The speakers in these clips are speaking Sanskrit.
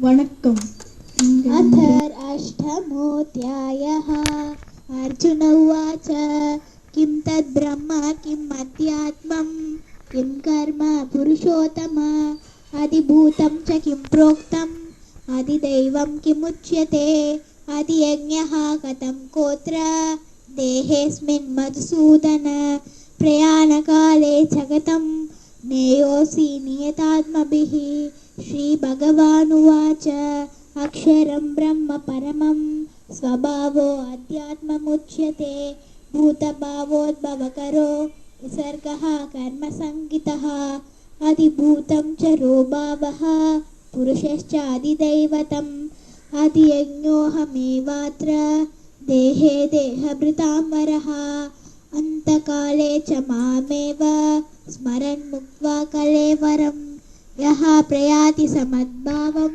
वणक्कम्। अथ अष्टमोऽध्यायः। अर्जुन उवाच किं तद्ब्रह्म किम् अध्यात्मम् किं कर्म पुरुषोत्तम अधिभूतं च किं प्रोक्तम् अधिदैवं किमुच्यते अधियज्ञः कथं कोत्र देहेऽस्मिन् मधुसूदन प्रयाणकाले च कथं नेयोऽसि नियतात्मभिः। श्रीभगवानुवाच अक्षरं ब्रह्म परमं स्वभावो अध्यात्ममुच्यते भूतभावोद्भवकरो विसर्गः कर्मसङ्गितः अधिभूतं च रोभावः पुरुषश्चाधिदैवतम् अधियज्ञोऽहमेवात्र देहे देहभृतां वरः अन्तकाले च मामेव स्मरन् मुक्त्वा कलेवरम् यः प्रयाति समद्भावं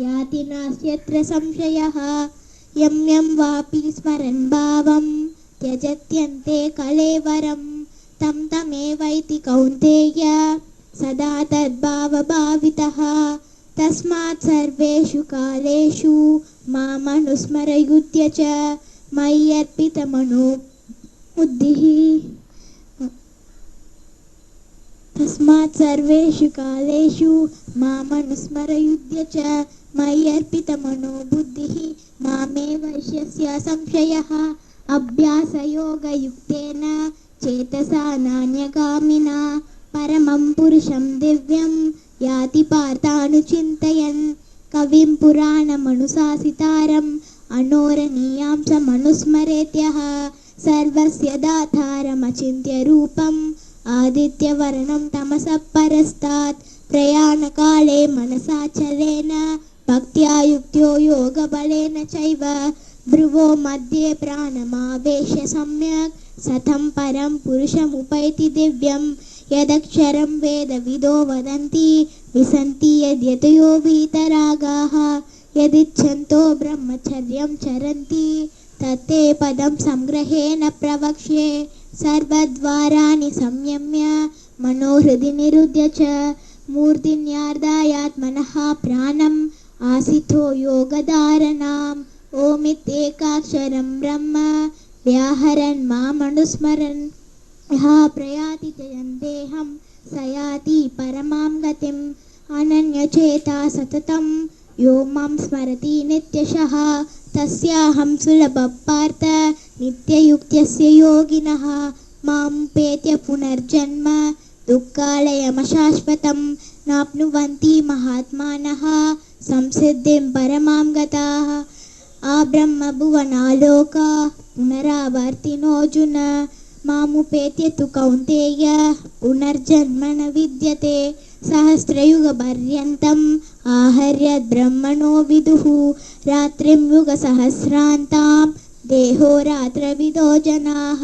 याति नास्त्यत्र संशयः यं यं वापि स्मरन् भावं त्यजत्यन्ते कलेवरं तं तमेवैति कौन्तेय सदा तद्भावभावितः तस्मात् सर्वेषु कालेषु मामनुस्मरयुध्य च मय्यर्पितमनो बुद्धिः। तस्मात् सर्वेषु कालेषु मामनुस्मरयुध्य च मय्यर्पितमनो बुद्धिः मामे वश्यस्य संशयः अभ्यासयोगयुक्तेन चेतसा नान्यगामिना परमं पुरुषं दिव्यं याति पार्थानुचिन्तयन् कविं पुराणमनुशासितारम् अनोरणीयां च मनुस्मरेत्यः सर्वस्य दातारमचिन्त्य रूपम् आदित्यवर्णं तमसः परस्तात् प्रयाणकाले मनसाचलेन भक्त्या युक्त्यो योगबलेन चैव भ्रुवो मध्ये प्राणमावेश्य सम्यक् सतं परं पुरुषमुपैति दिव्यं यदक्षरं वेदविदो वदन्ति विसन्ति यद्यतयो वीतरागाः यदिच्छन्तो ब्रह्मचर्यं चरन्ति तत्ते पदं संग्रहेण प्रवक्ष्ये सर्वद्वाराणि संयम्य मनोहृदि निरुध्य च मूर्तिन्यार्दायात्मनः प्राणम् आसितो योगधारणाम् ओमित्येकाक्षरं ब्रह्म व्याहरन् मामनुस्मरन् यः प्रयाति जयन्तेऽहं स याति परमां गतिम् अनन्यचेता सततं यो मां स्मरति नित्यशः तस्याहं सुलभः पार्थ नित्ययुक्तस्य योगिनः मामुपेत्य पुनर्जन्म दुःखालयमशाश्वतं नाप्नुवन्ति महात्मानः संसिद्धिं परमां गताः आब्रह्मभुवनालोका पुनरावर्तिनोऽर्जुन मामुपेत्य तु कौन्तेय पुनर्जन्म न विद्यते सहस्रयुगपर्यन्तम् आहर्यद्ब्रह्मणो विदुः रात्रिं युगसहस्रान्तां देहो रात्रविदो जनाः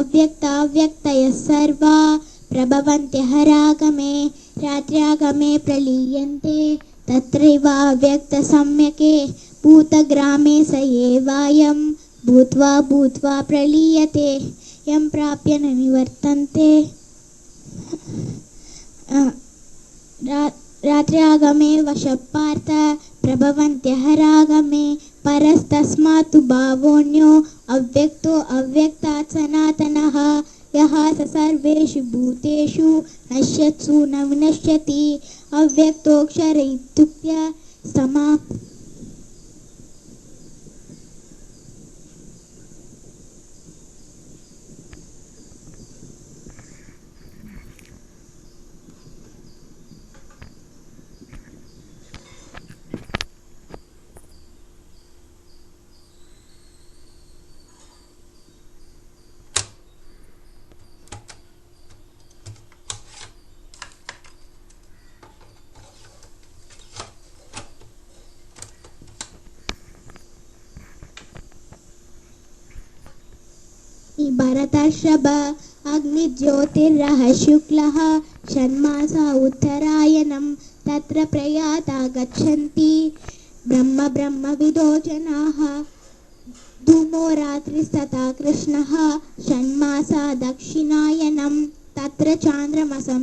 अव्यक्ताव्यक्तयः सर्वा प्रभवन्त्यः रागमे रात्र्यागमे प्रलीयन्ते तत्रैवाव्यक्तसम्यके भूतग्रामे स एवायं भूत्वा भूत्वा प्रलीयते यं प्राप्य न निवर्तन्ते रात्र्यागमे वशः पार्थ प्रभवन्त्यः रागमे परस्तस्मात् तु भावोऽन्यो अव्यक्तो अव्यक्तात् सनातनः यः स सर्वेषु भूतेषु नश्यत्सु न विनश्यति अव्यक्तोऽक्षर इत्युक्त्य समा भरतर्षभ अग्निज्योतिर्रः शुक्लः षण्मासा उत्तरायणं तत्र प्रयाता गच्छन्ति ब्रह्मविदो जनाः धूमो रात्रिस्तथा कृष्णः षण्मासा दक्षिणायनं तत्र चान्द्रमसं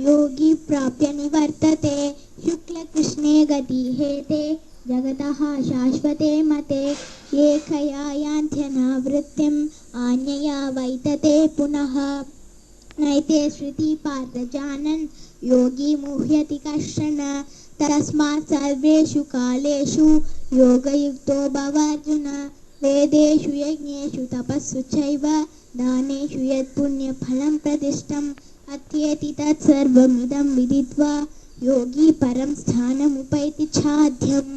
योगी प्राप्य निवर्तते शुक्लकृष्णे गतिहेते जगतः शाश्वते मते एकया यान्त्यनावृत्तिम् आन्यया वैतते पुनः नैते श्रुति पार्थ जानन् योगी मुह्यति कश्चन तस्मात् सर्वेषु कालेषु योगयुक्तो भवार्जुन वेदेषु यज्ञेषु तपस्सु चैव दानेषु यत् पुण्यफलं प्रतिष्ठम् अत्येति तत्सर्वमिदं विदित्वा योगी परं स्थानमुपैति चाद्यम्.